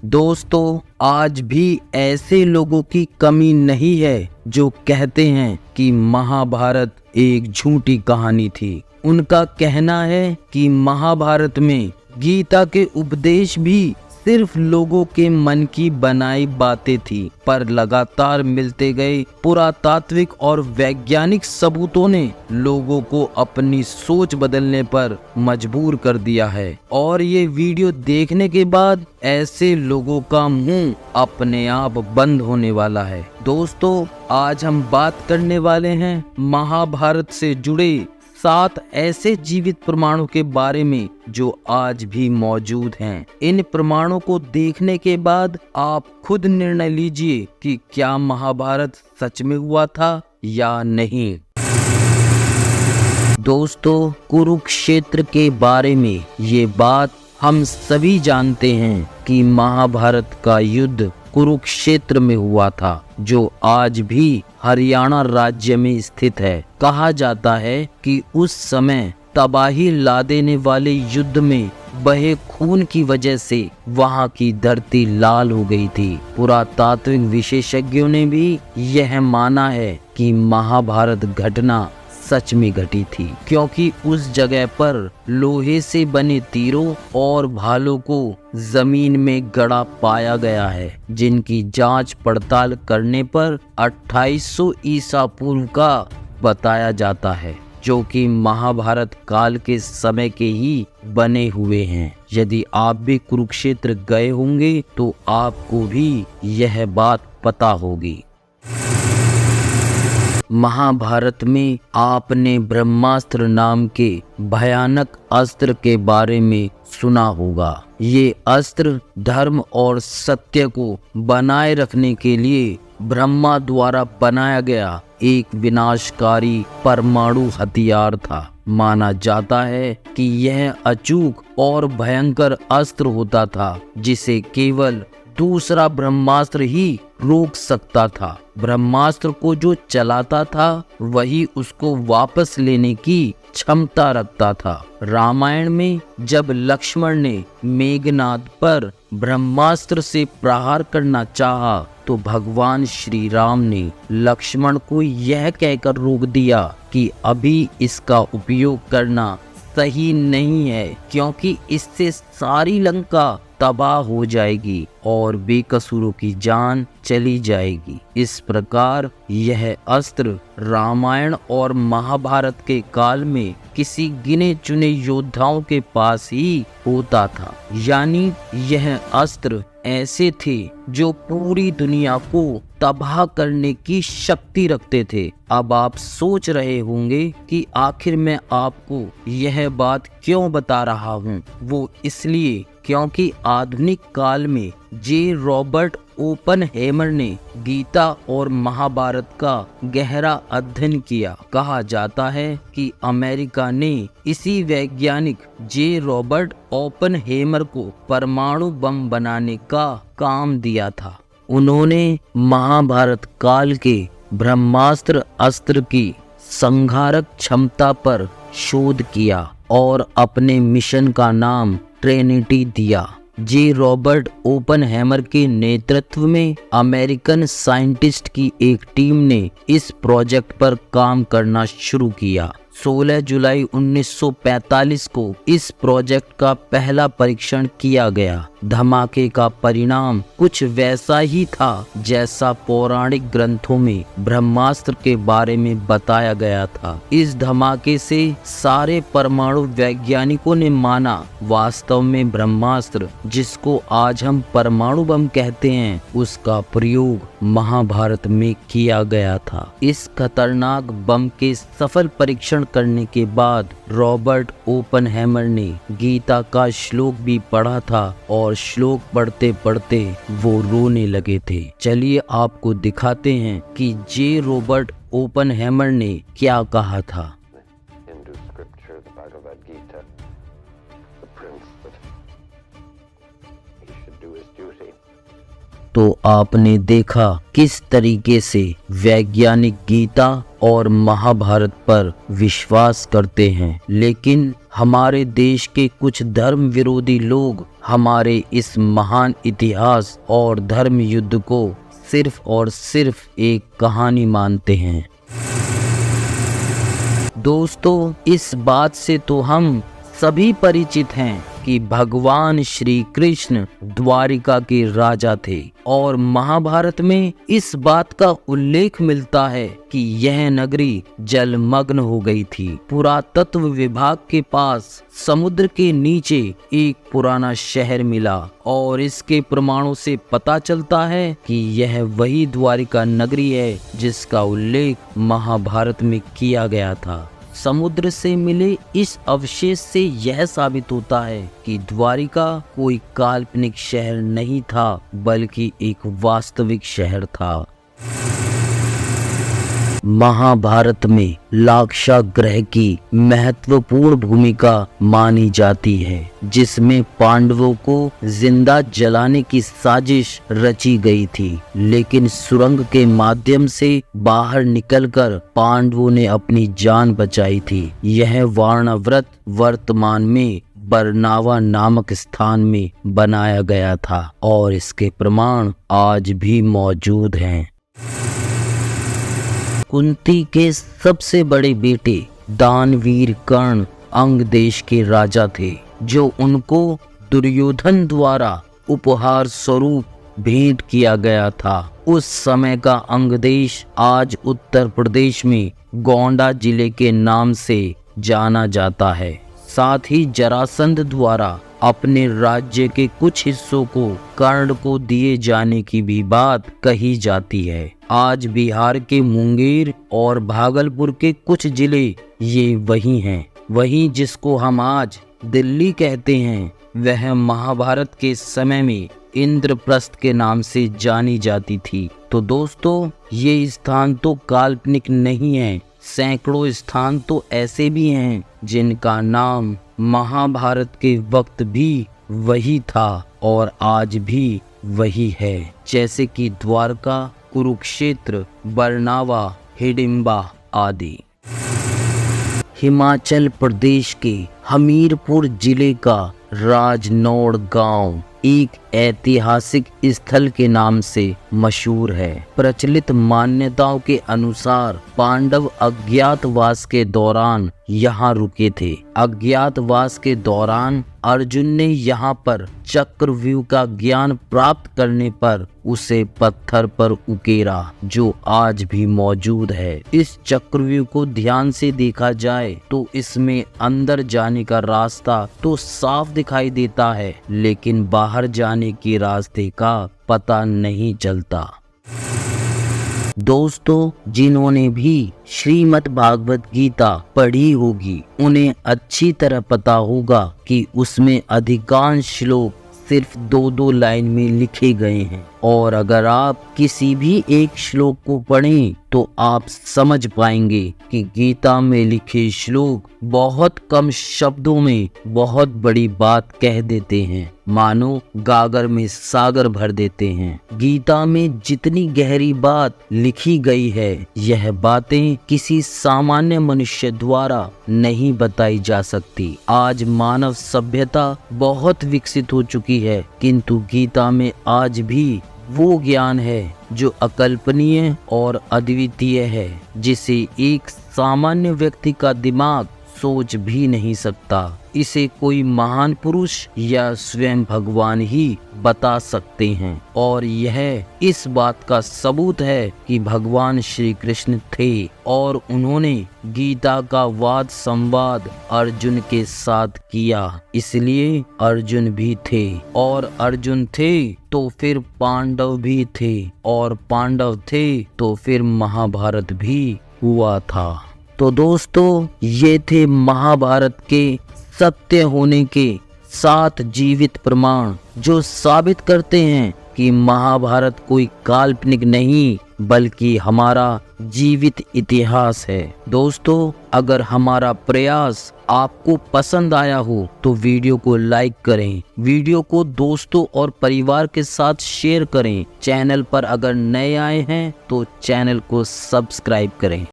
दोस्तों, आज भी ऐसे लोगों की कमी नहीं है जो कहते हैं कि महाभारत एक झूठी कहानी थी। उनका कहना है कि महाभारत में गीता के उपदेश भी सिर्फ लोगों के मन की बनाई बातें थी, पर लगातार मिलते गए पुरातात्विक और वैज्ञानिक सबूतों ने लोगों को अपनी सोच बदलने पर मजबूर कर दिया है। और ये वीडियो देखने के बाद ऐसे लोगों का मुंह अपने आप बंद होने वाला है। दोस्तों, आज हम बात करने वाले हैं महाभारत से जुड़े 7 ऐसे जीवित प्रमाणों के बारे में जो आज भी मौजूद हैं। इन प्रमाणों को देखने के बाद आप खुद निर्णय लीजिए कि क्या महाभारत सच में हुआ था या नहीं। दोस्तों, कुरुक्षेत्र के बारे में ये बात हम सभी जानते हैं कि महाभारत का युद्ध कुरुक्षेत्र में हुआ था, जो आज भी हरियाणा राज्य में स्थित है। कहा जाता है कि उस समय तबाही ला देने वाले युद्ध में बहे खून की वजह से वहां की धरती लाल हो गई थी। पुरातात्विक विशेषज्ञों ने भी यह माना है कि महाभारत घटना सच में घटी थी, क्योंकि उस जगह पर लोहे से बने तीरों और भालों को जमीन में गड़ा पाया गया है, जिनकी जांच पड़ताल करने पर 2800 ईसा पूर्व का बताया जाता है, जो कि महाभारत काल के समय के ही बने हुए हैं। यदि आप भी कुरुक्षेत्र गए होंगे तो आपको भी यह बात पता होगी। महाभारत में आपने ब्रह्मास्त्र नाम के भयानक अस्त्र के बारे में सुना होगा। ये अस्त्र धर्म और सत्य को बनाए रखने के लिए ब्रह्मा द्वारा बनाया गया एक विनाशकारी परमाणु हथियार था। माना जाता है कि यह अचूक और भयंकर अस्त्र होता था, जिसे केवल दूसरा ब्रह्मास्त्र ही रोक सकता था। ब्रह्मास्त्र को जो चलाता था वही उसको वापस लेने की क्षमता रखता था। रामायण में जब लक्ष्मण ने मेघनाद पर ब्रह्मास्त्र से प्रहार करना चाहा, तो भगवान श्री राम ने लक्ष्मण को यह कहकर रोक दिया कि अभी इसका उपयोग करना सही नहीं है, क्योंकि इससे सारी लंका तबाह हो जाएगी और बेकसूरों की जान चली जाएगी। इस प्रकार यह अस्त्र रामायण और महाभारत के काल में किसी गिने चुने योद्धाओं के पास ही होता था। यानी यह अस्त्र ऐसे थे जो पूरी दुनिया को तबाह करने की शक्ति रखते थे। अब आप सोच रहे होंगे कि आखिर मैं आपको यह बात क्यों बता रहा हूँ। वो इसलिए क्योंकि आधुनिक काल में जे रॉबर्ट ओपनहेमर ने गीता और महाभारत का गहरा अध्ययन किया। कहा जाता है कि अमेरिका ने इसी वैज्ञानिक जे रॉबर्ट ओपनहेमर को परमाणु बम बनाने का काम दिया था। उन्होंने महाभारत काल के ब्रह्मास्त्र अस्त्र की संहारक क्षमता पर शोध किया और अपने मिशन का नाम ट्रिनिटी दिया। जे रॉबर्ट ओपनहेमर के नेतृत्व में अमेरिकन साइंटिस्ट की एक टीम ने इस प्रोजेक्ट पर काम करना शुरू किया। 16 जुलाई 1945 को इस प्रोजेक्ट का पहला परीक्षण किया गया। धमाके का परिणाम कुछ वैसा ही था जैसा पौराणिक ग्रंथों में ब्रह्मास्त्र के बारे में बताया गया था। इस धमाके से सारे परमाणु वैज्ञानिकों ने माना वास्तव में ब्रह्मास्त्र, जिसको आज हम परमाणु बम कहते हैं, उसका प्रयोग महाभारत में किया गया था। इस खतरनाक बम के सफल परीक्षण करने के बाद रॉबर्ट ओपनहेमर ने गीता का श्लोक भी पढ़ा था और श्लोक पढ़ते पढ़ते वो रोने लगे थे। चलिए आपको दिखाते हैं कि जे रॉबर्ट ओपनहेमर ने क्या कहा था। तो आपने देखा किस तरीके से वैज्ञानिक गीता और महाभारत पर विश्वास करते हैं, लेकिन हमारे देश के कुछ धर्म विरोधी लोग हमारे इस महान इतिहास और धर्म युद्ध को सिर्फ और सिर्फ एक कहानी मानते हैं। दोस्तों, इस बात से तो हम सभी परिचित हैं कि भगवान श्री कृष्ण द्वारिका के राजा थे और महाभारत में इस बात का उल्लेख मिलता है कि यह नगरी जलमग्न हो गई थी। पुरातत्व विभाग के पास समुद्र के नीचे एक पुराना शहर मिला और इसके प्रमाणों से पता चलता है कि यह वही द्वारिका नगरी है जिसका उल्लेख महाभारत में किया गया था। समुद्र से मिले इस अवशेष से यह साबित होता है कि द्वारिका कोई काल्पनिक शहर नहीं था, बल्कि एक वास्तविक शहर था। महाभारत में लाक्षागृह की महत्वपूर्ण भूमिका मानी जाती है, जिसमें पांडवों को जिंदा जलाने की साजिश रची गई थी, लेकिन सुरंग के माध्यम से बाहर निकलकर पांडवों ने अपनी जान बचाई थी। यह वारणाव्रत वर्तमान में बरनावा नामक स्थान में बनाया गया था और इसके प्रमाण आज भी मौजूद हैं। कुंती के सबसे बड़े बेटे दानवीर कर्ण अंग देश के राजा थे, जो उनको दुर्योधन द्वारा उपहार स्वरूप भेंट किया गया था। उस समय का अंग देश आज उत्तर प्रदेश में गोंडा जिले के नाम से जाना जाता है। साथ ही जरासंध द्वारा अपने राज्य के कुछ हिस्सों को कर्ण को दिए जाने की भी बात कही जाती है। आज बिहार के मुंगेर और भागलपुर के कुछ जिले ये वही हैं। वही जिसको हम आज दिल्ली कहते हैं, वह महाभारत के समय में इंद्रप्रस्थ के नाम से जानी जाती थी। तो दोस्तों, ये स्थान तो काल्पनिक नहीं है, सैकड़ों स्थान तो ऐसे भी हैं जिनका नाम महाभारत के वक्त भी वही था और आज भी वही है, जैसे कि द्वारका, कुरुक्षेत्र, बरनावा, हिडिंबा आदि। हिमाचल प्रदेश के हमीरपुर जिले का राजनौड़ गांव एक ऐतिहासिक स्थल के नाम से मशहूर है। प्रचलित मान्यताओं के अनुसार पांडव अज्ञातवास के दौरान यहाँ रुके थे। अज्ञातवास के दौरान अर्जुन ने यहाँ पर चक्रव्यूह का ज्ञान प्राप्त करने पर उसे पत्थर पर उकेरा, जो आज भी मौजूद है। इस चक्रव्यूह को ध्यान से देखा जाए तो इसमें अंदर जाने का रास्ता तो साफ दिखाई देता है, लेकिन बाहर जाने के रास्ते का पता नहीं चलता। दोस्तों, जिन्होंने भी श्रीमद् भागवत गीता पढ़ी होगी, उन्हें अच्छी तरह पता होगा कि उसमें अधिकांश श्लोक सिर्फ 2-2 लाइन में लिखे गए हैं, और अगर आप किसी भी एक श्लोक को पढ़ें तो आप समझ पाएंगे कि गीता में लिखे श्लोक बहुत कम शब्दों में बहुत बड़ी बात कह देते हैं, मानो गागर में सागर भर देते हैं। गीता में जितनी गहरी बात लिखी गई है, यह बातें किसी सामान्य मनुष्य द्वारा नहीं बताई जा सकती। आज मानव सभ्यता बहुत विकसित हो चुकी है, किंतु गीता में आज भी वो ज्ञान है जो अकल्पनीय और अद्वितीय है, जिसे एक सामान्य व्यक्ति का दिमाग सोच भी नहीं सकता। इसे कोई महान पुरुष या स्वयं भगवान ही बता सकते हैं, और यह इस बात का सबूत है कि भगवान श्री कृष्ण थे और उन्होंने गीता का वाद संवाद अर्जुन के साथ किया। इसलिए अर्जुन भी थे, और अर्जुन थे तो फिर पांडव भी थे, और पांडव थे तो फिर महाभारत भी हुआ था। तो दोस्तों, ये थे महाभारत के सत्य होने के 7 जीवित प्रमाण, जो साबित करते हैं कि महाभारत कोई काल्पनिक नहीं बल्कि हमारा जीवित इतिहास है। दोस्तों, अगर हमारा प्रयास आपको पसंद आया हो तो वीडियो को लाइक करें, वीडियो को दोस्तों और परिवार के साथ शेयर करें। चैनल पर अगर नए आए हैं तो चैनल को सब्सक्राइब करें।